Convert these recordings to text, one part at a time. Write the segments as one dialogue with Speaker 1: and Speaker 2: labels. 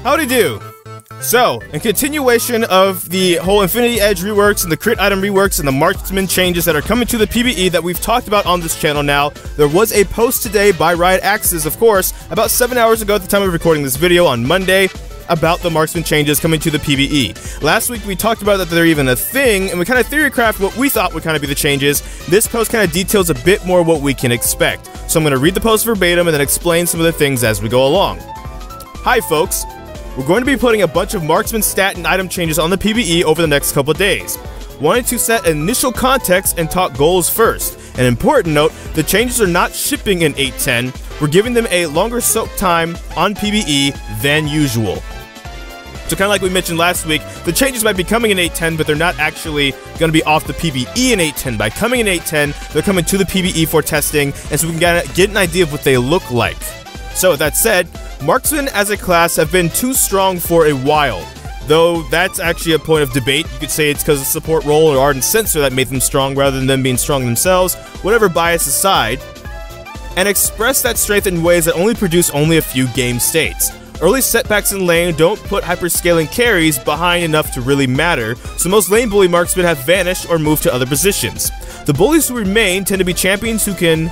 Speaker 1: Howdy do! So, in continuation of the whole Infinity Edge reworks and the crit item reworks and the Marksman changes that are coming to the PBE that we've talked about on this channel now, there was a post today by Riot Axes, of course, about 7 hours ago at the time of recording this video on Monday, about the Marksman changes coming to the PBE. Last week we talked about that they're even a thing, and we kind of theorycraft what we thought would kind of be the changes. This post kind of details a bit more what we can expect. So I'm going to read the post verbatim and then explain some of the things as we go along. Hi folks! We're going to be putting a bunch of Marksman stat and item changes on the PBE over the next couple days. Wanted to set initial context and talk goals first. An important note, the changes are not shipping in 8.10, we're giving them a longer soak time on PBE than usual. So kind of like we mentioned last week, the changes might be coming in 8.10, but they're not actually going to be off the PBE in 8.10. By coming in 8.10, they're coming to the PBE for testing, and so we can get an idea of what they look like. So with that said, Marksmen as a class have been too strong for a while. Though that's actually a point of debate. You could say it's because of support role or Ardent Sensor that made them strong rather than them being strong themselves, whatever bias aside, and express that strength in ways that only produce only a few game states. Early setbacks in lane don't put hyperscaling carries behind enough to really matter, so most lane bully marksmen have vanished or moved to other positions. The bullies who remain tend to be champions who can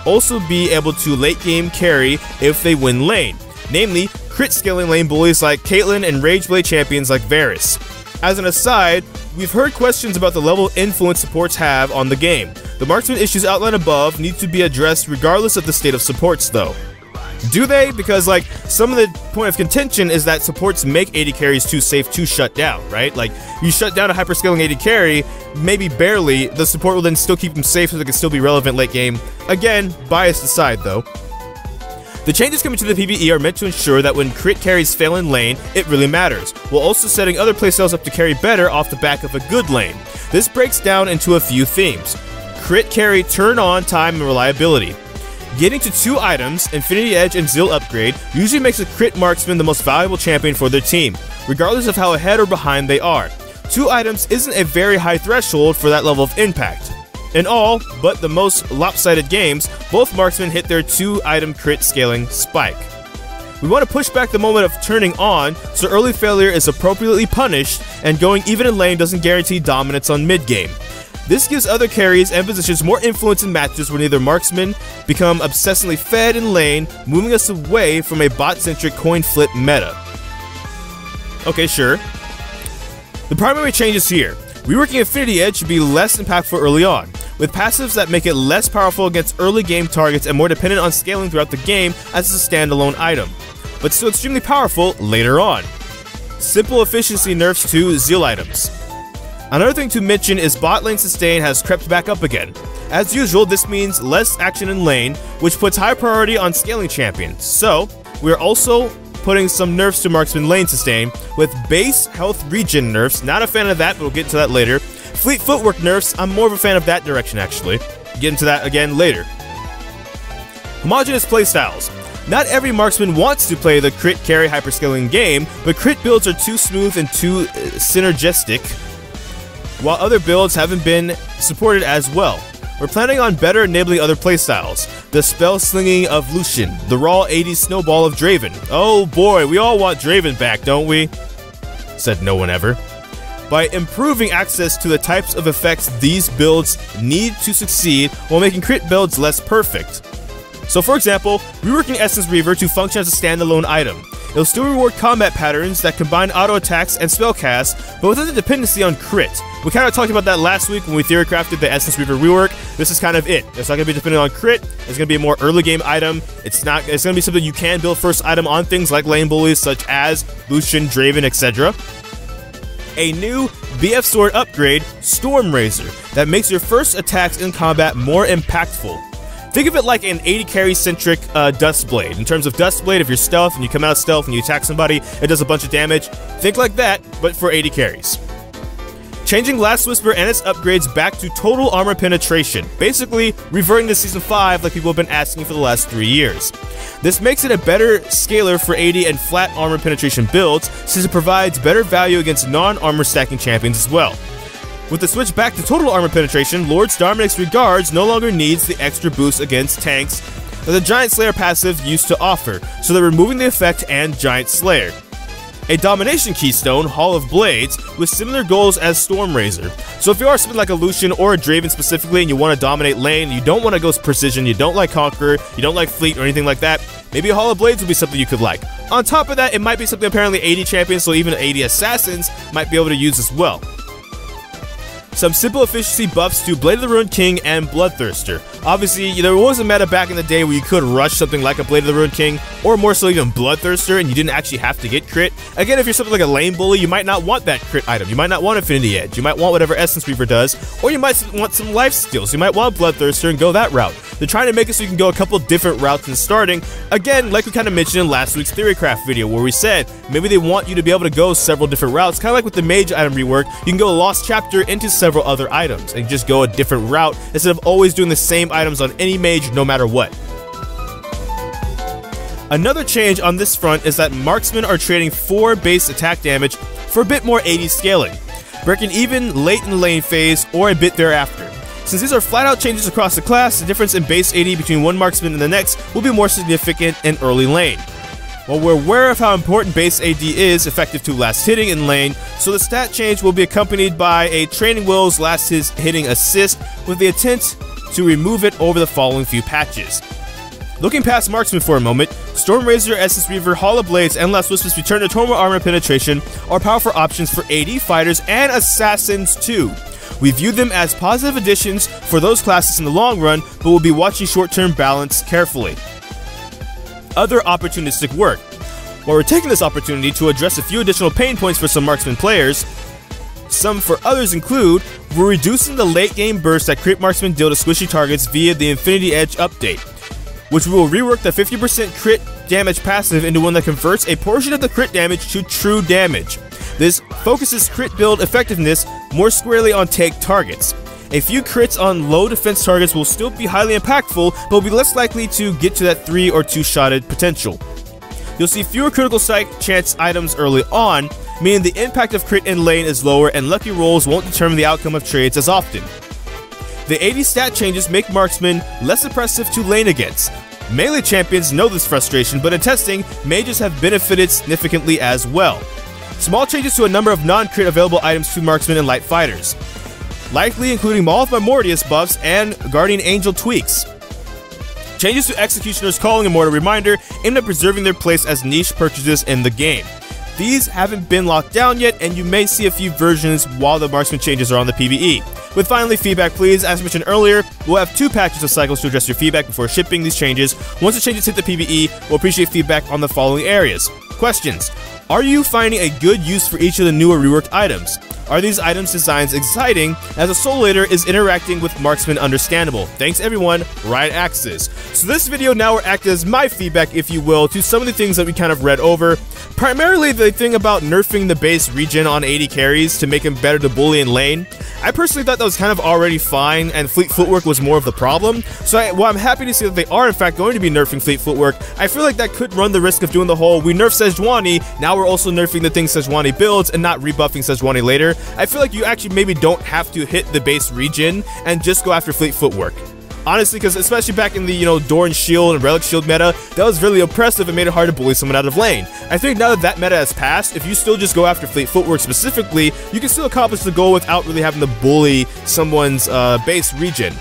Speaker 1: also be able to late game carry if they win lane, namely crit scaling lane bullies like Caitlyn and Rageblade champions like Varus. As an aside, we've heard questions about the level of influence supports have on the game. The marksman issues outlined above need to be addressed regardless of the state of supports though. Do they? Because like some of the point of contention is that supports make AD carries too safe to shut down, right? Like you shut down a hyperscaling AD carry, maybe barely, the support will then still keep them safe so they can still be relevant late game. Again, biased aside though. The changes coming to the PBE are meant to ensure that when crit carries fail in lane, it really matters, while also setting other playstyles up to carry better off the back of a good lane. This breaks down into a few themes. Crit carry turn on time and reliability. Getting to 2 items, Infinity Edge and Zeal upgrade, usually makes a crit marksman the most valuable champion for their team, regardless of how ahead or behind they are. 2 items isn't a very high threshold for that level of impact. In all, but the most lopsided games, both marksmen hit their 2-item crit scaling spike. We want to push back the moment of turning on, so early failure is appropriately punished, and going even in lane doesn't guarantee dominance on mid-game. This gives other carries and positions more influence in matches where neither marksmen become obsessively fed in lane, moving us away from a bot-centric coin flip meta. Okay, sure. The primary changes here. Reworking Infinity Edge should be less impactful early on, with passives that make it less powerful against early game targets and more dependent on scaling throughout the game as a standalone item, but still extremely powerful later on. Simple efficiency nerfs to Zeal items. Another thing to mention is bot lane sustain has crept back up again. As usual, this means less action in lane, which puts high priority on scaling champions. So, we are also putting some nerfs to marksman lane sustain, with base health regen nerfs. Not a fan of that, but we'll get into that later. Fleet footwork nerfs, I'm more of a fan of that direction actually. Get into that again later. Homogeneous playstyles. Not every marksman wants to play the crit carry hyperscaling game, but crit builds are too smooth and too synergistic, while other builds haven't been supported as well. We're planning on better enabling other playstyles. The spell slinging of Lucian, the raw AD snowball of Draven. Oh boy, we all want Draven back, don't we? Said no one ever. By improving access to the types of effects these builds need to succeed while making crit builds less perfect. So for example, reworking Essence Reaver to function as a standalone item. It'll still reward combat patterns that combine auto attacks and spell casts, but without the dependency on crit. We kind of talked about that last week when we theorycrafted the Essence Reaver rework. This is kind of it. It's not going to be dependent on crit. It's going to be a more early game item. It's going to be something you can build first item on things like lane bullies such as Lucian, Draven, etc. A new BF Sword upgrade, Storm Razor, that makes your first attacks in combat more impactful. Think of it like an AD carry-centric Dustblade. In terms of Dustblade, if you're stealth and you come out of stealth and you attack somebody, it does a bunch of damage. Think like that, but for AD carries. Changing Last Whisper and its upgrades back to total armor penetration, basically reverting to Season 5 like people have been asking for the last 3 years. This makes it a better scaler for AD and flat armor penetration builds, since it provides better value against non-armor stacking champions as well. With the switch back to total armor penetration, Lord's Dominic's Regards no longer needs the extra boost against tanks that the Giant Slayer passive used to offer, so they're removing the effect and Giant Slayer. a domination keystone, Hall of Blades, with similar goals as Stormrazor. So if you are something like a Lucian or a Draven specifically and you want to dominate lane, you don't want to go precision, you don't like Conqueror, you don't like Fleet or anything like that, maybe a Hall of Blades would be something you could like. On top of that, it might be something apparently AD champions, so even AD assassins might be able to use as well. Some simple efficiency buffs to Blade of the Ruined King and Bloodthirster. Obviously, there was a meta back in the day where you could rush something like a Blade of the Ruined King, or more so even Bloodthirster, and you didn't actually have to get crit. Again, if you're something like a lane bully, you might not want that crit item. You might not want Infinity Edge. You might want whatever Essence Reaver does, or you might want some life steals. You might want Bloodthirster and go that route. They're trying to make it so you can go a couple different routes in starting. Again, like we kind of mentioned in last week's Theorycraft video, where we said maybe they want you to be able to go several different routes, kind of like with the Mage item rework. You can go Lost Chapter into several other items and just go a different route instead of always doing the same items on any mage no matter what. Another change on this front is that marksmen are trading 4 base attack damage for a bit more AD scaling, breaking even late in the lane phase or a bit thereafter. Since these are flat out changes across the class, the difference in base AD between one marksman and the next will be more significant in early lane. While we're aware of how important base AD is effective to last hitting in lane, so the stat change will be accompanied by a Training Wheels last hitting assist with the intent to remove it over the following few patches. Looking past marksman for a moment, Stormrazor, Essence Reaver, Hall of Blades, and Last Wisps Return to Total Armor Penetration are powerful options for AD fighters and assassins too. We view them as positive additions for those classes in the long run, but we'll be watching short-term balance carefully. Other opportunistic work. While we're taking this opportunity to address a few additional pain points for some marksman players, some for others include, we're reducing the late game burst that crit marksmen deal to squishy targets via the Infinity Edge update, which will rework the 50% crit damage passive into one that converts a portion of the crit damage to true damage. This focuses crit build effectiveness more squarely on tank targets. A few crits on low defense targets will still be highly impactful, but will be less likely to get to that 3 or 2-shotted potential. You'll see fewer critical strike chance items early on, meaning the impact of crit in lane is lower and lucky rolls won't determine the outcome of trades as often. The AD stat changes make marksmen less oppressive to lane against. Melee champions know this frustration, but in testing, mages have benefited significantly as well. Small changes to a number of non-crit available items to marksmen and light fighters, likely including Maul of Mortius buffs and Guardian Angel tweaks. Changes to Executioner's Calling and Mortar Reminder aimed at preserving their place as niche purchases in the game. These haven't been locked down yet, and you may see a few versions while the marksman changes are on the PBE. With finally, feedback please. As mentioned earlier, we'll have 2 patches of cycles to address your feedback before shipping these changes. Once the changes hit the PBE, we'll appreciate feedback on the following areas. Questions. Are you finding a good use for each of the newer reworked items? Are these items' designs exciting, as a soul leader is interacting with marksmen understandable? Thanks everyone, Riot Axis. So this video now will act as my feedback, if you will, to some of the things that we kind of read over. Primarily the thing about nerfing the base regen on AD carries to make them better to bully in lane. I personally thought that was kind of already fine, and Fleet Footwork was more of the problem. So while I'm happy to see that they are in fact going to be nerfing Fleet Footwork, I feel like that could run the risk of doing the whole, we nerf Sejuani, now we're also nerfing the things Sejuani builds and not rebuffing Sejuani later. I feel like you actually maybe don't have to hit the base regen and just go after Fleet Footwork. Honestly, because especially back in the, Dorn Shield and Relic Shield meta, that was really oppressive and made it hard to bully someone out of lane. I think now that that meta has passed, if you still just go after Fleet Footwork specifically, you can still accomplish the goal without really having to bully someone's base regen.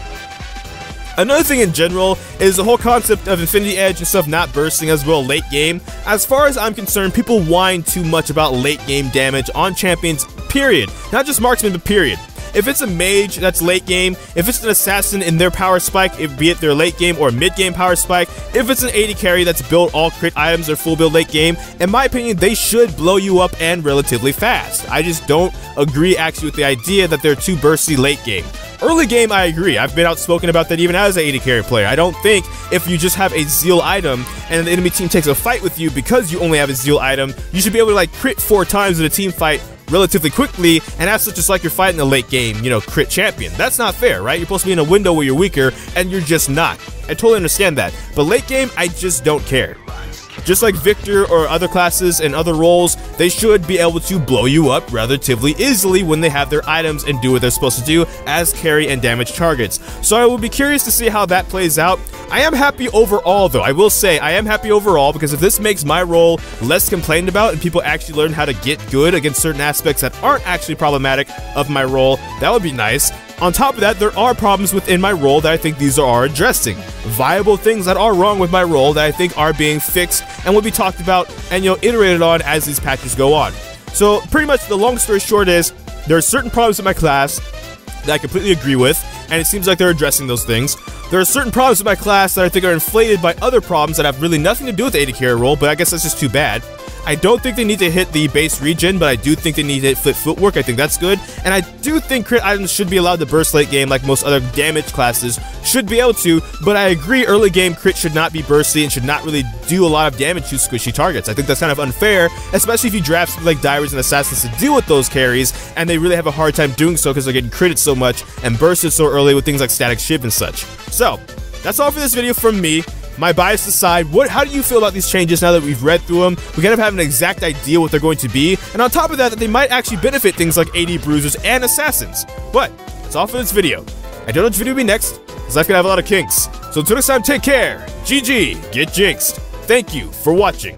Speaker 1: Another thing in general is the whole concept of Infinity Edge and stuff not bursting as well late game. As far as I'm concerned, people whine too much about late game damage on champions, period. Not just marksmen, but period. If it's a mage, that's late game. If it's an assassin in their power spike, be it their late game or mid game power spike. If it's an AD carry that's built all crit items or full build late game, in my opinion, they should blow you up and relatively fast. I just don't agree actually with the idea that they're too bursty late game. Early game, I agree. I've been outspoken about that even as an AD carry player. I don't think if you just have a Zeal item and the enemy team takes a fight with you because you only have a Zeal item, you should be able to crit 4 times in a team fight relatively quickly, and as such, just like you're fighting a late game, crit champion. That's not fair, right? You're supposed to be in a window where you're weaker, and you're just not. I totally understand that. But late game, I just don't care. just like Victor or other classes and other roles, they should be able to blow you up relatively easily when they have their items and do what they're supposed to do as carry and damage targets. So I will be curious to see how that plays out. I am happy overall though. I will say I am happy overall, because if this makes my role less complained about and people actually learn how to get good against certain aspects that aren't actually problematic of my role, that would be nice. On top of that, there are problems within my role that I think these are addressing. Viable things that are wrong with my role that I think are being fixed and will be talked about and, iterated on as these patches go on. So pretty much the long story short is, there are certain problems in my class that I completely agree with, and it seems like they're addressing those things. There are certain problems with my class that I think are inflated by other problems that have really nothing to do with the AD carry role, but I guess that's just too bad. I don't think they need to hit the base regen, but I do think they need to hit flip footwork. I think that's good. And I do think crit items should be allowed to burst late game like most other damage classes should be able to, but I agree early game crit should not be bursty and should not really do a lot of damage to squishy targets. I think that's kind of unfair, especially if you draft something like Diaries and Assassins to deal with those carries, and they really have a hard time doing so because they're getting critted so much and bursted so early with things like Static Shiv and such. So, that's all for this video from me. My bias aside, how do you feel about these changes now that we've read through them? We kind of have an exact idea what they're going to be, and on top of that, they might actually benefit things like AD bruisers and assassins. But that's all for this video. I don't know which video will be next, because life can have a lot of kinks. So until next time, take care. GG, get jinxed. Thank you for watching.